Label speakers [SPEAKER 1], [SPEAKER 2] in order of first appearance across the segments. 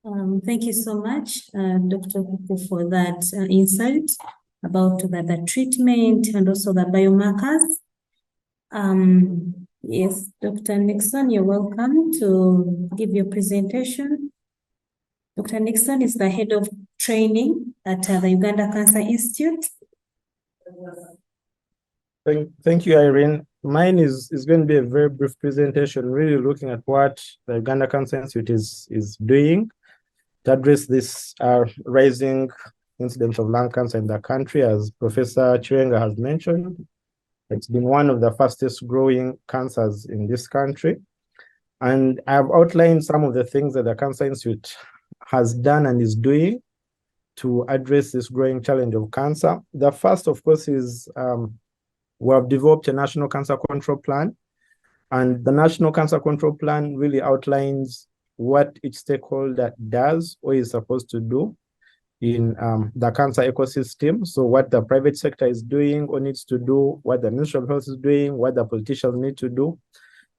[SPEAKER 1] Thank you so much, Dr. Kuku, for that insight about the treatment and also the biomarkers. Yes, Dr. Nixon, you're welcome to give your presentation. Dr. Nixon is the head of training at the Uganda Cancer Institute.
[SPEAKER 2] Thank you, Irene. Mine is going to be a very brief presentation, really looking at what the Uganda Cancer Institute is doing to address this rising incidence of lung cancer in the country. As Professor Chiwenga has mentioned, it's been one of the fastest growing cancers in this country. And I've outlined some of the things that the Cancer Institute has done and is doing to address this growing challenge of cancer. The first, of course, is we have developed a national cancer control plan. And the National Cancer Control Plan really outlines what each stakeholder does or is supposed to do in the cancer ecosystem. So what the private sector is doing or needs to do, what the Ministry of Health is doing, what the politicians need to do.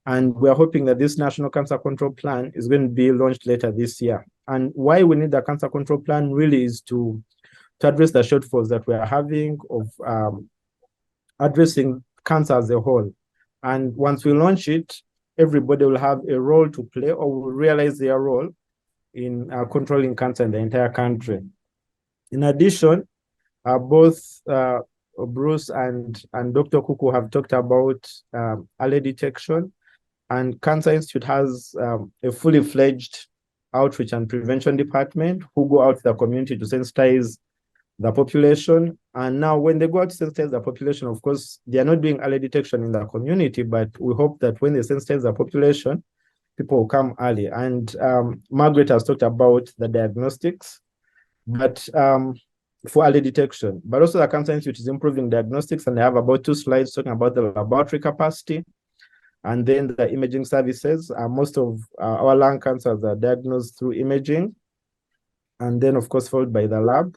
[SPEAKER 2] And we're hoping that this National Cancer Control Plan is going to be launched later this year. And why we need the Cancer Control Plan really is to address the shortfalls that we are having of addressing cancer as a whole. And once we launch it, everybody will have a role to play or will realize their role in controlling cancer in the entire country. In addition, both Bruce and Dr. Kuku have talked about early detection, and Cancer Institute has a fully fledged outreach and prevention department who go out to the community to sensitize the population. And now when they go out to sensitize the population, of course, they are not doing early detection in the community, but we hope that when they sensitize the population, people will come early. And Margaret has talked about the diagnostics, but for early detection. But also the Cancer Institute is improving diagnostics, and they have about 2 slides talking about the laboratory capacity and then the imaging services. Most of our lung cancers are diagnosed through imaging, and then, of course, followed by the lab.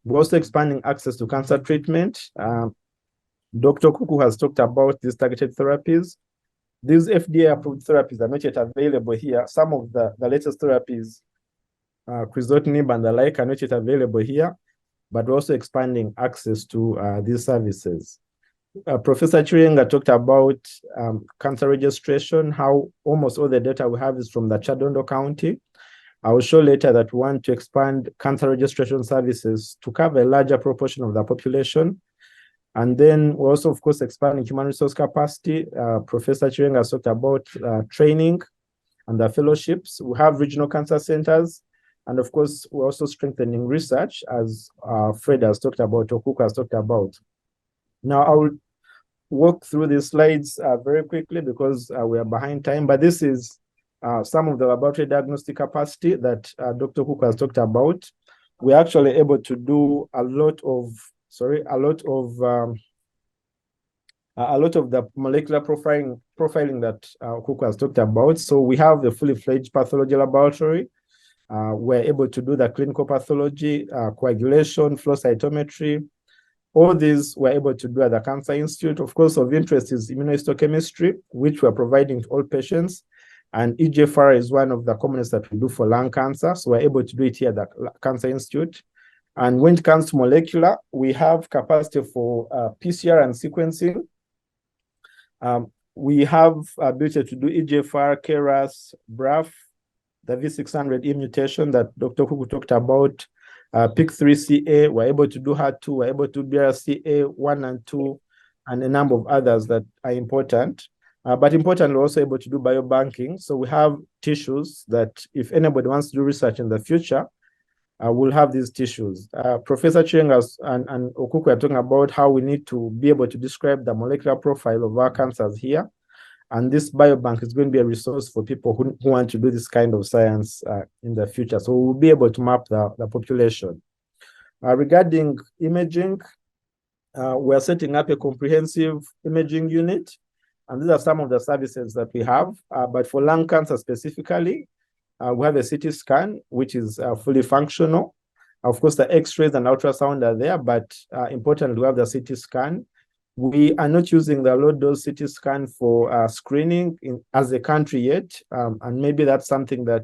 [SPEAKER 2] We're also expanding access to cancer treatment. Dr. Kuku has talked about these targeted therapies. These FDA-approved therapies are not yet available here. Some of the latest therapies, crizotinib and the like, are not yet available here, but we're also expanding access to these services. Professor Chiwenga talked about cancer registration, how almost all the data we have is from the Chadondo County. I will show later that we want to expand cancer registration services to cover a larger proportion of the population. And then we're also, of course, expanding human resource capacity. Professor Chiwenga has talked about training and the fellowships. We have regional cancer centers. And of course, we're also strengthening research, as Fred has talked about, or Cook has talked about. Now, I will walk through these slides very quickly because we are behind time, but this is some of the laboratory diagnostic capacity that Dr. Cook has talked about. We're actually able to do a lot of the molecular profiling that Cook has talked about. So we have a fully fledged pathology laboratory. We're able to do the clinical pathology, coagulation, flow cytometry. All these we're able to do at the Cancer Institute. Of course, of interest is immunohistochemistry, which we're providing to all patients. And EGFR is one of the components that we do for lung cancer. So we're able to do it here at the Cancer Institute. And when it comes to molecular, we have capacity for PCR and sequencing. We have ability to do EGFR, KRAS, BRAF, the V600E mutation that Dr. Kuku talked about, PIK3CA, we're able to do HER2, we're able to do BRCA1 and 2, and a number of others that are important. But importantly, we're also able to do biobanking. So we have tissues that if anybody wants to do research in the future, we'll have these tissues. Professor Chiwenga and Okuku are talking about how we need to be able to describe the molecular profile of our cancers here. And this biobank is going to be a resource for people who want to do this kind of science in the future. So we'll be able to map the population. Regarding imaging, we're setting up a comprehensive imaging unit. And these are some of the services that we have. But for lung cancer specifically, we have a CT scan, which is fully functional. Of course, the X-rays and ultrasound are there, but importantly, we have the CT scan. We are not using the low-dose CT scan for screening as a country yet, and maybe that's something that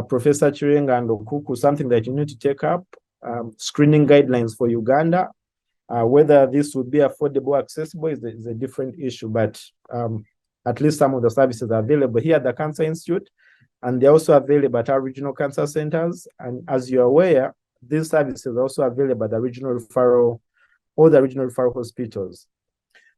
[SPEAKER 2] Professor Chirenga and Okuku, something that you need to take up, screening guidelines for Uganda. Whether this would be affordable, accessible is a different issue, but at least some of the services are available here at the Cancer Institute, and they're also available at our regional cancer centers. And as you're aware, these services are also available at the regional referral hospitals.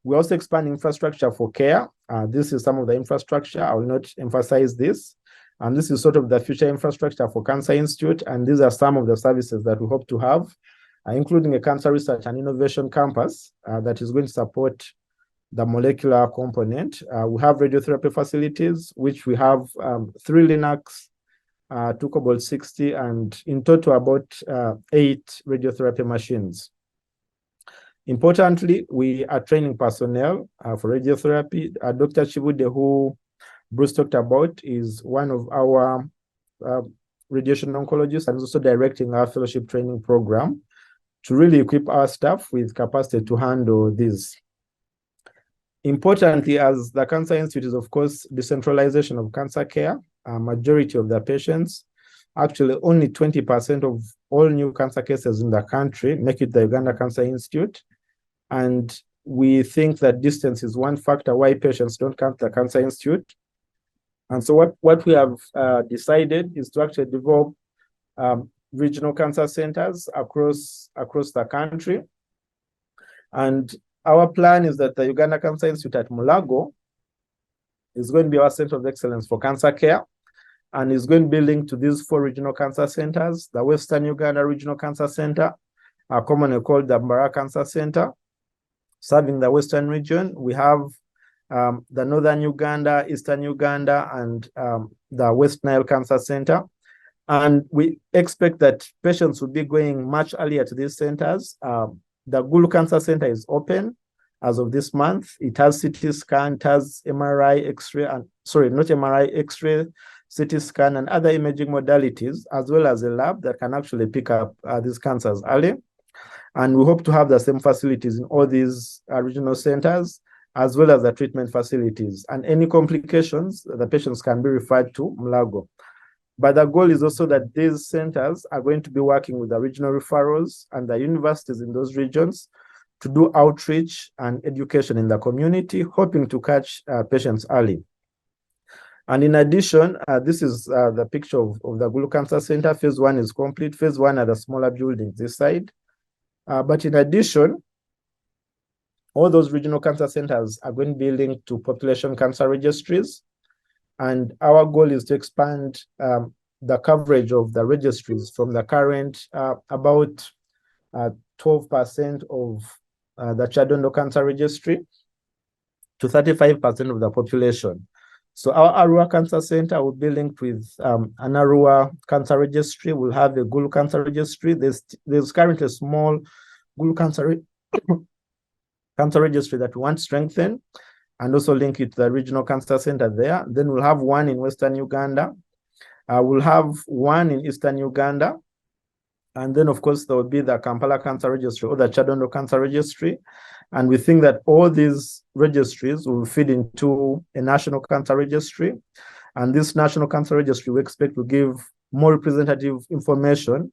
[SPEAKER 2] We're also expanding infrastructure for care. This is some of the infrastructure. I will not emphasize this. And this is sort of the future infrastructure for Cancer Institute. And these are some of the services that we hope to have, including a cancer research and innovation campus that is going to support the molecular component. We have radiotherapy facilities, which we have 3 Linux, 2 Cobalt 60, and in total about 8 radiotherapy machines. Importantly, we are training personnel for radiotherapy. Dr. Chibude, who Bruce talked about, is one of our radiation oncologists and is also directing our fellowship training program to really equip our staff with capacity to handle this. Importantly, as the Cancer Institute is, of course, decentralization of cancer care, a majority of the patients, actually only 20% of all new cancer cases in the country make it to the Uganda Cancer Institute. And we think that distance is one factor why patients don't come to the Cancer Institute. And so what we have decided is to actually develop regional cancer centers across the country. And our plan is that the Uganda Cancer Institute at Mulago is going to be our center of excellence for cancer care, and is going to be linked to these 4 regional cancer centers: the Western Uganda Regional Cancer Center, commonly called the Mbara Cancer Center, serving the Western region. We have the Northern Uganda, Eastern Uganda, and the West Nile Cancer Center. And we expect that patients will be going much earlier to these centers. The Gulu Cancer Center is open as of this month. It has CT scan, it has MRI, X-ray, and not MRI, X-ray, CT scan, and other imaging modalities, as well as a lab that can actually pick up these cancers early. And we hope to have the same facilities in all these regional centers, as well as the treatment facilities. And any complications, the patients can be referred to Mulago. But the goal is also that these centers are going to be working with the regional referrals and the universities in those regions to do outreach and education in the community, hoping to catch patients early. And in addition, this is the picture of the Gulu Cancer Center. Phase 1 is complete. Phase 1 are the smaller buildings this side. But in addition, all those regional cancer centers are going to be linked to population cancer registries. And our goal is to expand the coverage of the registries from the current about 12% of the Chadondo Cancer Registry to 35% of the population. So our Arua Cancer Center will be linked with an Arua Cancer Registry. We'll have a Gulu Cancer Registry. There's currently a small Gulu Cancer Registry that we want to strengthen, and also link it to the regional cancer center there. Then we'll have one in Western Uganda. We'll have one in Eastern Uganda. And then, of course, there will be the Kampala Cancer Registry or the Chadondo Cancer Registry. And we think that all these registries will feed into a national cancer registry. And this national cancer registry, we expect to give more representative information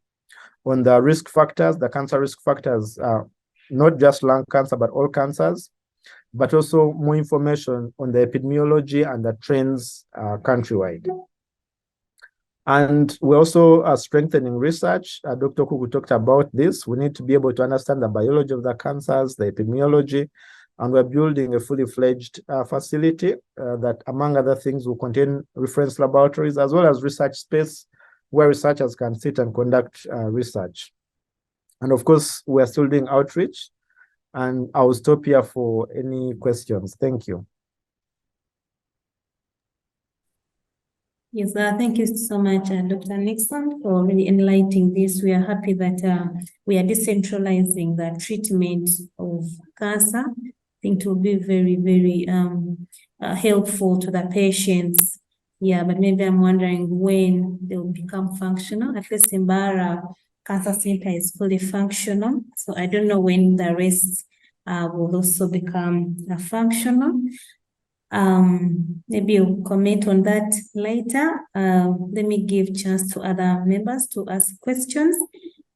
[SPEAKER 2] on the risk factors, the cancer risk factors, not just lung cancer, but all cancers, but also more information on the epidemiology and the trends countrywide. And we're also strengthening research. Dr. Kuku talked about this. We need to be able to understand the biology of the cancers, the epidemiology, and we're building a fully fledged facility that, among other things, will contain reference laboratories as well as research space where researchers can sit and conduct research. And of course, we're still doing outreach. And I'll stop here for any questions. Thank you.
[SPEAKER 1] Yes, thank you so much, Dr. Nixon, for really enlightening this. We are happy that we are decentralizing the treatment of cancer. I think it will be very, very helpful to the patients. Yeah, but maybe I'm wondering when they will become functional. At least in Mbara Cancer Center is fully functional. So I don't know when the rest will also become functional. Maybe you'll comment on that later. Let me give chance to other members to ask questions.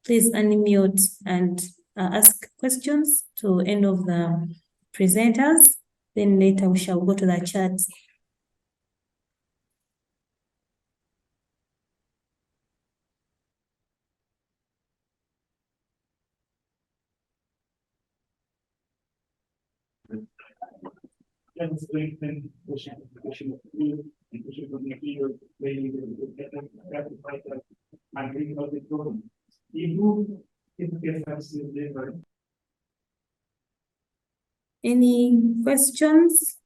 [SPEAKER 1] Please unmute and ask questions to any of the presenters. Then later we shall go to the chat. Any questions?